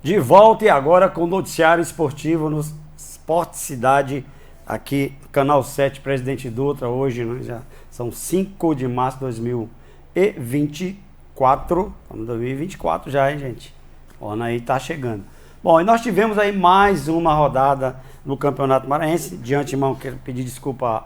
De volta e agora com o noticiário esportivo no Esporte Cidade, aqui, Canal 7, Presidente Dutra. Hoje, né, já são 5 de março de 2024. Estamos em 2024 já, hein, gente? O ano aí tá chegando. Bom, e nós tivemos aí mais uma rodada no Campeonato Maranhense. De antemão, quero pedir desculpa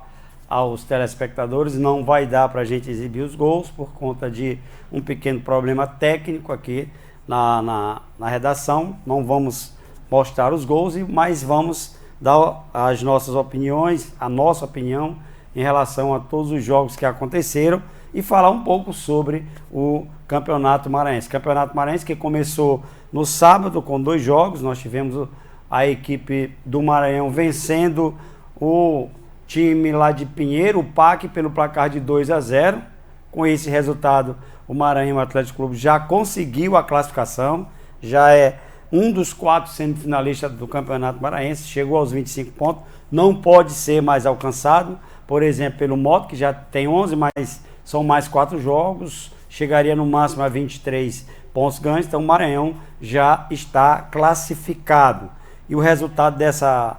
aos telespectadores, não vai dar pra gente exibir os gols por conta de um pequeno problema técnico aqui na redação. Não vamos mostrar os gols, mas vamos dar as nossas opiniões, a nossa opinião em relação a todos os jogos que aconteceram e falar um pouco sobre o Campeonato Maranhense. Campeonato Maranhense que começou no sábado com 2 jogos. Nós tivemos a equipe do Maranhão vencendo o time lá de Pinheiro, o PAC, pelo placar de 2-0. Com esse resultado, o Maranhão Atlético Clube já conseguiu a classificação, já é um dos 4 semifinalistas do Campeonato Maranhense, chegou aos 25 pontos, não pode ser mais alcançado, por exemplo, pelo Moto, que já tem 11, mas são mais 4 jogos, chegaria no máximo a 23 pontos ganhos, então o Maranhão já está classificado. E o resultado dessa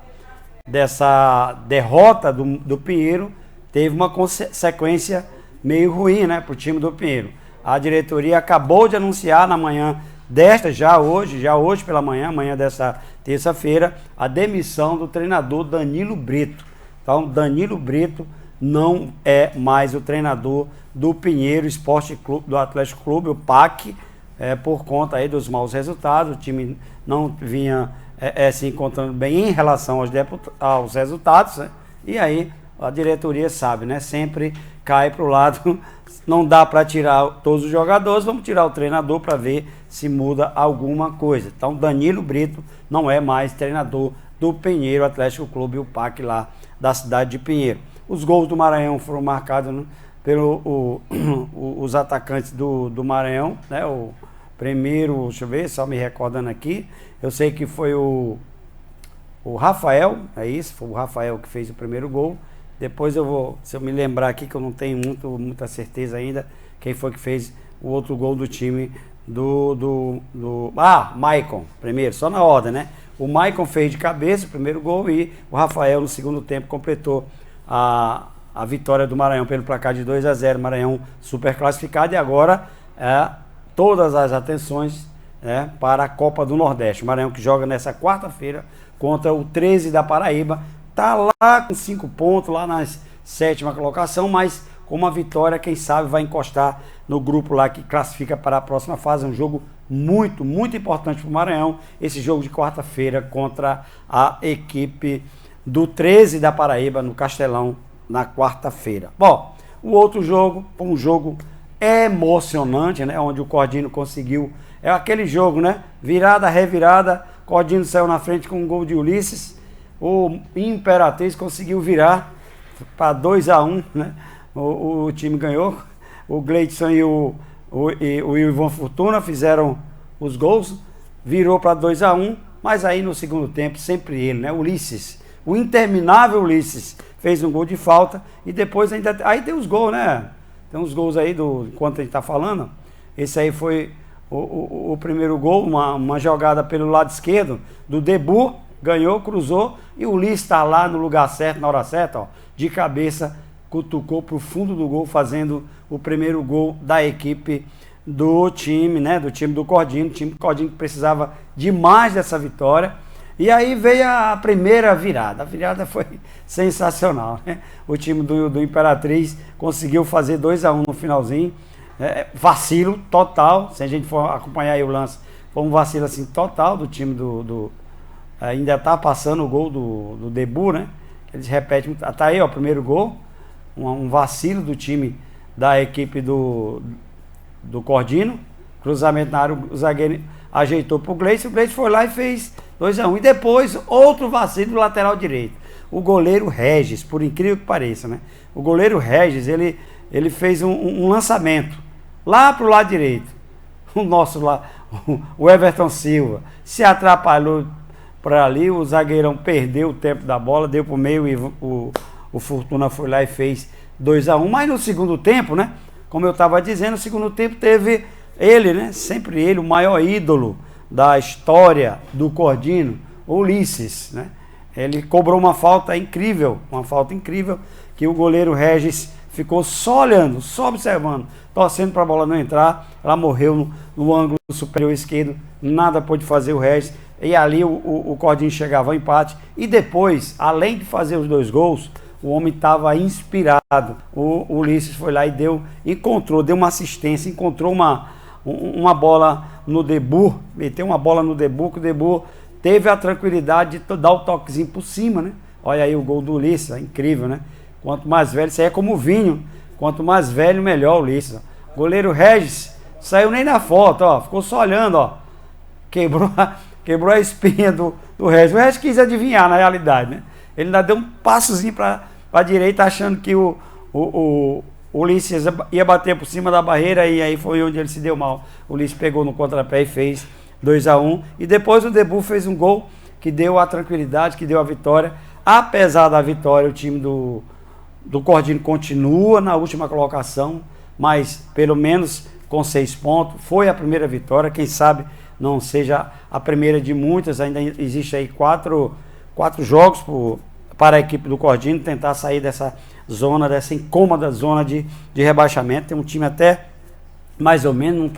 derrota do Pinheiro teve uma consequência meio ruim, né, para o time do Pinheiro. A diretoria acabou de anunciar na manhã desta, já hoje pela manhã, dessa terça-feira, a demissão do treinador Danilo Brito. Então, Danilo Brito não é mais o treinador do Pinheiro Esporte Clube, do Atlético Clube, o PAC, por conta aí dos maus resultados. O time não vinha se encontrando bem em relação aos resultados, né? E aí a diretoria sabe, né? Sempre cai para o lado, não dá para tirar todos os jogadores, vamos tirar o treinador para ver se muda alguma coisa. Então Danilo Brito não é mais treinador do Pinheiro Atlético Clube, o PAC lá da cidade de Pinheiro. Os gols do Maranhão foram marcados, né, os atacantes do Maranhão, né? O primeiro, deixa eu ver, só me recordando aqui, eu sei que foi o Rafael, é isso, foi o Rafael que fez o primeiro gol. Depois eu vou, se eu me lembrar aqui, que eu não tenho muita certeza ainda, quem foi que fez o outro gol do time Maicon, primeiro, só na ordem, né? O Maicon fez de cabeça o primeiro gol e o Rafael no segundo tempo completou a vitória do Maranhão pelo placar de 2-0, Maranhão super classificado. E agora todas as atenções para a Copa do Nordeste. O Maranhão que joga nessa quarta-feira contra o 13 da Paraíba, tá lá com 5 pontos, lá na 7ª colocação, mas com uma vitória, quem sabe vai encostar no grupo lá que classifica para a próxima fase. É um jogo muito, muito importante para o Maranhão, esse jogo de quarta-feira contra a equipe do 13 da Paraíba no Castelão na quarta-feira. Bom, o outro jogo, um jogo emocionante, né, onde o Cordino conseguiu, é aquele jogo, né, virada, revirada, Cordino saiu na frente com um gol de Ulisses, o Imperatriz conseguiu virar para 2-1, né, o time ganhou, o Gleidson e o Ivan Fortuna fizeram os gols, virou para 2-1, mas aí no segundo tempo, sempre ele, né, Ulisses, o interminável Ulisses, fez um gol de falta e depois ainda, aí tem os gols, né, tem uns gols aí enquanto a gente está falando. Esse aí foi o primeiro gol, uma jogada pelo lado esquerdo do Debu, ganhou, cruzou, e o Ulisses está lá no lugar certo, na hora certa, ó, de cabeça, cutucou para o fundo do gol, fazendo o primeiro gol da equipe do time, né, do time do Cordino, time do Cordino que precisava demais dessa vitória. E aí veio a primeira virada. A virada foi sensacional, né? O time do Imperatriz conseguiu fazer 2-1 no finalzinho. Vacilo total. Se a gente for acompanhar aí o lance, foi um vacilo assim total do time ainda tá passando o gol do Debu, né? Eles repetem. Tá aí, ó, o primeiro gol. Um vacilo do time da equipe do Cordino. Cruzamento na área, o zagueiro ajeitou pro Gleison. O Gleison foi lá e fez 2-1. E depois, outro vacilo do lateral direito. O goleiro Regis, por incrível que pareça, né? O goleiro Regis, ele fez um lançamento lá pro lado direito. O nosso lá, o Everton Silva, se atrapalhou por ali. O zagueirão perdeu o tempo da bola, deu pro meio e o Fortuna foi lá e fez 2-1. Mas no segundo tempo, né? Como eu estava dizendo, no segundo tempo teve ele, né? Sempre ele, o maior ídolo da história do Cordino, Ulisses, né? Ele cobrou uma falta incrível, que o goleiro Regis ficou só olhando, só observando, torcendo para a bola não entrar. Ela morreu no ângulo superior esquerdo, nada pôde fazer o Regis, e ali o Cordino chegava ao empate. E depois, além de fazer os 2 gols, o homem estava inspirado. O Ulisses foi lá e deu uma assistência, encontrou uma bola no Debur, meteu uma bola no Debur, que o Debur teve a tranquilidade de dar o toquezinho por cima, né? Olha aí o gol do Ulisses, é incrível, né? Quanto mais velho, isso aí é como o vinho, quanto mais velho, melhor o Ulisses. Ó. Goleiro Regis saiu nem na foto, ó, ficou só olhando, ó. Quebrou a espinha do Regis. O Regis quis adivinhar, na realidade, né? Ele ainda deu um passozinho para a direita, achando que o Ulisses ia bater por cima da barreira, e aí foi onde ele se deu mal. O Ulisses pegou no contrapé e fez 2-1. E depois o Debur fez um gol que deu a tranquilidade, que deu a vitória. Apesar da vitória, o time do Cordino continua na última colocação, mas pelo menos com 6 pontos. Foi a primeira vitória, quem sabe não seja a primeira de muitas. Ainda existe aí 4 jogos para a equipe do Cordino tentar sair dessa incômoda zona de rebaixamento. Tem um time até mais ou menos,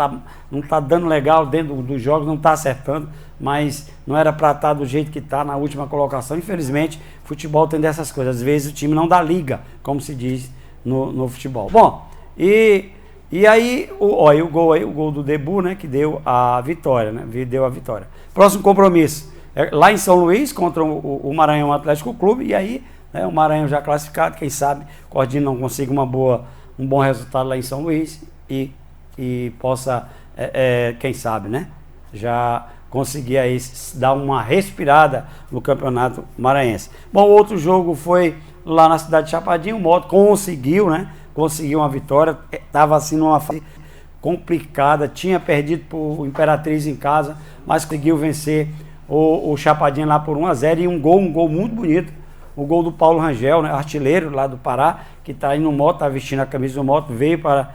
não tá dando legal dentro dos jogos, não está acertando, mas não era para estar do jeito que está na última colocação. Infelizmente, futebol tem dessas coisas. Às vezes o time não dá liga, como se diz no futebol. Bom, e aí o gol do Debur, né, que deu a vitória, né? Deu a vitória. Próximo compromisso é lá em São Luís contra o Maranhão Atlético Clube, e aí, né, o Maranhão já classificado, quem sabe o Cordino não consiga um bom resultado lá em São Luís e possa, quem sabe, né, já conseguir aí dar uma respirada no Campeonato Maranhense. Bom, o outro jogo foi lá na cidade de Chapadinho. O Moto conseguiu uma vitória. Estava assim numa fase complicada, tinha perdido para o Imperatriz em casa, mas conseguiu vencer o Chapadinho lá por 1-0, e um gol muito bonito, o gol do Paulo Rangel, né, artilheiro lá do Pará, que está aí no Moto, está vestindo a camisa do Moto, veio para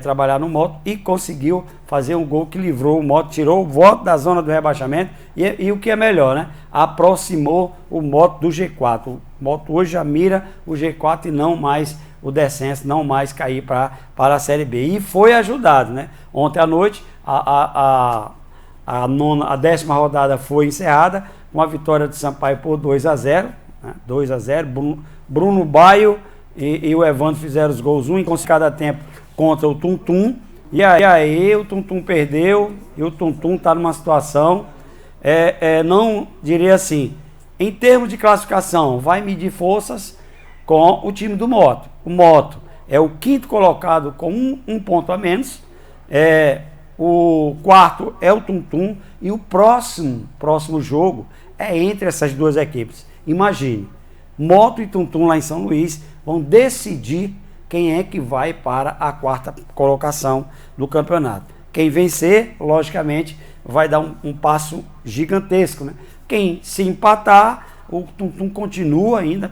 trabalhar no Moto e conseguiu fazer um gol que livrou o Moto, tirou o Moto da zona do rebaixamento e o que é melhor, né? Aproximou o Moto do G4. O Moto hoje já mira o G4 e não mais o descenso, não mais cair para a Série B. E foi ajudado, né? Ontem à noite a 10ª rodada foi encerrada com a vitória do Sampaio por 2-0, né? 2-0. Bruno Baio e o Evandro fizeram os gols, um em cada tempo contra o Tum-Tum, e aí o Tum-Tum perdeu, e o Tum-Tum está numa situação, não diria assim, em termos de classificação, vai medir forças com o time do Moto. O Moto é o 5º colocado com um ponto a menos, o 4º é o Tum-Tum, e o próximo jogo é entre essas duas equipes. Imagine, Moto e Tum-Tum lá em São Luís vão decidir quem é que vai para a 4ª colocação do campeonato. Quem vencer, logicamente, vai dar um passo gigantesco, né? Quem se empatar, o Tum-Tum continua ainda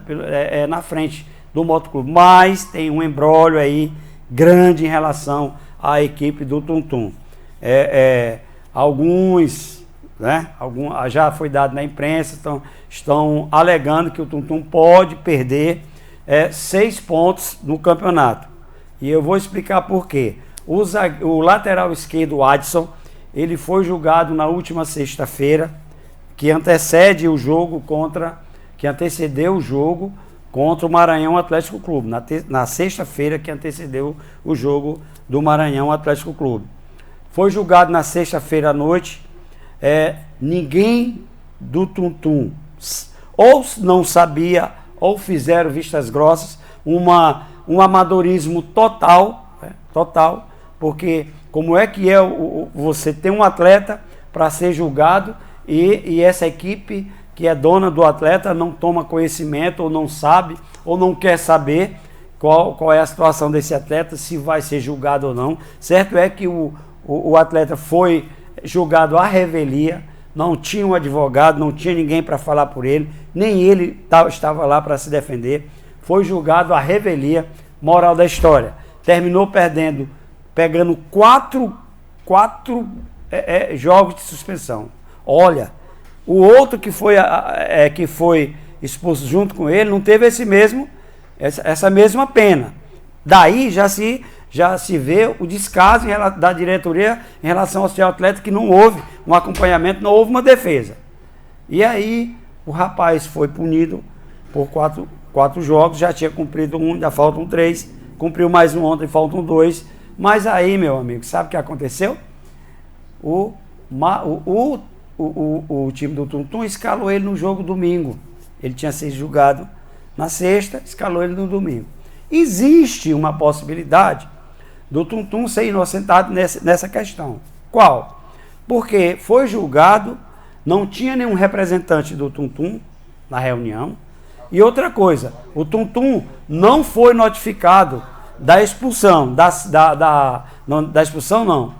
na frente do Motoclube, mas tem um embrólio aí grande em relação à equipe do Tum-Tum. Alguns, né? Já foi dado na imprensa, estão alegando que o Tum-Tum pode perder 6 pontos no campeonato. E eu vou explicar por quê. O lateral esquerdo, Adson, ele foi julgado na última sexta-feira, que antecedeu o jogo contra o Maranhão Atlético Clube. Na sexta-feira que antecedeu o jogo do Maranhão Atlético Clube. Foi julgado na sexta-feira à noite. Ninguém do Tum-Tum ou não sabia, ou fizeram vistas grossas, um amadorismo total, porque como é que você tem um atleta para ser julgado e essa equipe que é dona do atleta não toma conhecimento, ou não sabe, ou não quer saber qual é a situação desse atleta, se vai ser julgado ou não. Certo é que o atleta foi julgado à revelia, não tinha um advogado, não tinha ninguém para falar por ele, nem ele estava lá para se defender. Foi julgado à revelia. Moral da história: terminou pegando quatro jogos de suspensão. Olha, o outro que foi expulso junto com ele não teve essa mesma pena. Daí já se vê o descaso da diretoria em relação ao seu atleta, que não houve um acompanhamento, não houve uma defesa. E aí o rapaz foi punido por quatro jogos, já tinha cumprido um, já faltam 3, cumpriu mais um ontem, faltam 2. Mas aí, meu amigo, sabe o que aconteceu? O time do Tum Tum escalou ele no jogo domingo. Ele tinha sido julgado na sexta, escalou ele no domingo. Existe uma possibilidade do Tum Tum ser inocentado nessa questão. Qual? Porque foi julgado, não tinha nenhum representante do Tum Tum na reunião. E outra coisa, o Tum Tum não foi notificado da expulsão, da expulsão não,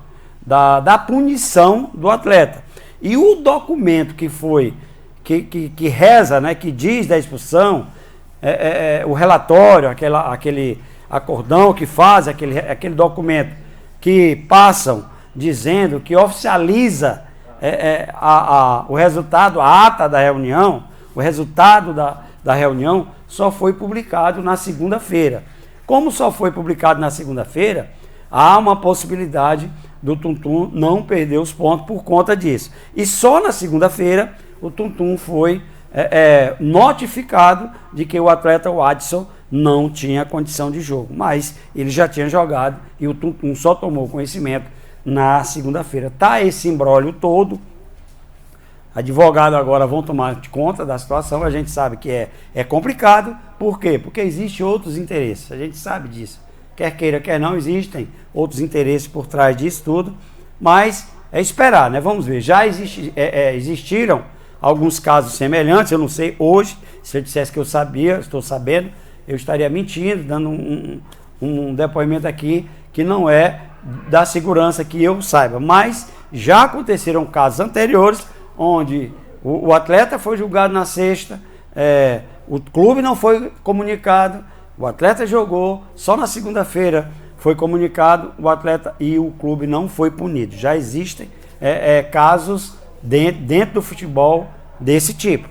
da punição do atleta. E o documento que reza, né, que diz da expulsão, o relatório, aquele acordão que faz, aquele documento que passam dizendo, que oficializa o resultado, a ata da reunião, o resultado da reunião só foi publicado na segunda-feira. Como só foi publicado na segunda-feira, há uma possibilidade do Tum Tum não perder os pontos por conta disso. E só na segunda-feira o Tum Tum foi notificado de que o atleta Wadson não tinha condição de jogo. Mas ele já tinha jogado e o Tum Tum só tomou conhecimento na segunda-feira. Tá esse imbróglio todo. Advogados agora vão tomar conta da situação. A gente sabe que é complicado. Por quê? Porque existem outros interesses. A gente sabe disso. Quer queira, quer não, existem outros interesses por trás disso tudo. Mas é esperar, né? Vamos ver. Já existiram alguns casos semelhantes. Eu não sei hoje. Se eu dissesse que eu sabia, estou sabendo, eu estaria mentindo, dando um depoimento aqui que não é da segurança que eu saiba. Mas já aconteceram casos anteriores onde o atleta foi julgado na sexta, o clube não foi comunicado, o atleta jogou, só na segunda-feira foi comunicado o atleta e o clube não foi punido. Já existem casos dentro do futebol desse tipo.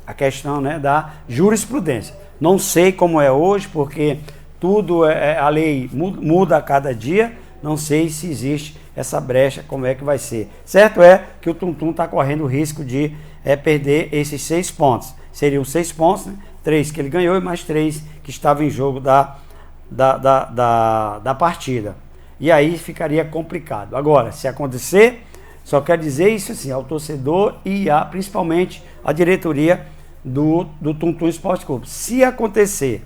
A questão, né, da jurisprudência. Não sei como é hoje, porque tudo a lei muda a cada dia. Não sei se existe essa brecha, como é que vai ser. Certo é que o Tum Tum está correndo o risco de perder esses 6 pontos. Seriam 6 pontos, né? 3 que ele ganhou e mais 3 que estavam em jogo da partida. E aí ficaria complicado. Agora, se acontecer, só quer dizer isso assim, ao torcedor e principalmente a diretoria do Tum Tum Esporte Clube. Se acontecer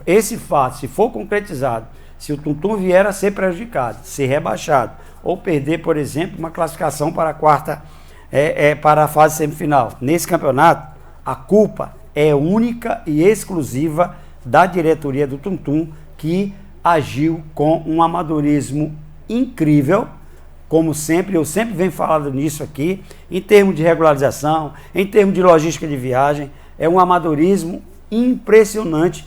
esse fato, se for concretizado, se o Tum Tum vier a ser prejudicado, ser rebaixado, ou perder, por exemplo, uma classificação para para a fase semifinal, nesse campeonato, a culpa é única e exclusiva da diretoria do Tum Tum, que agiu com um amadorismo incrível, como sempre, eu sempre venho falando nisso aqui, em termos de regularização, em termos de logística de viagem, é um amadorismo impressionante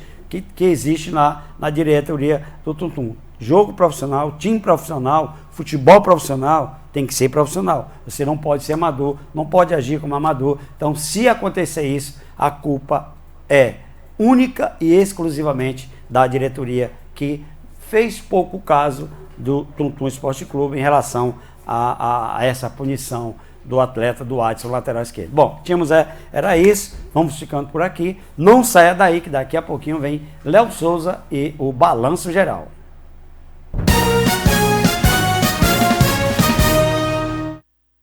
que existe na diretoria do Tum Tum. Jogo profissional, time profissional, futebol profissional, tem que ser profissional. Você não pode ser amador, não pode agir como amador. Então, se acontecer isso, a culpa é única e exclusivamente da diretoria, que fez pouco caso do Tum Tum Esporte Clube em relação a essa punição do atleta do Wadson, lateral esquerdo. Bom, era isso, vamos ficando por aqui. Não saia daí, que daqui a pouquinho vem Léo Souza e o Balanço Geral.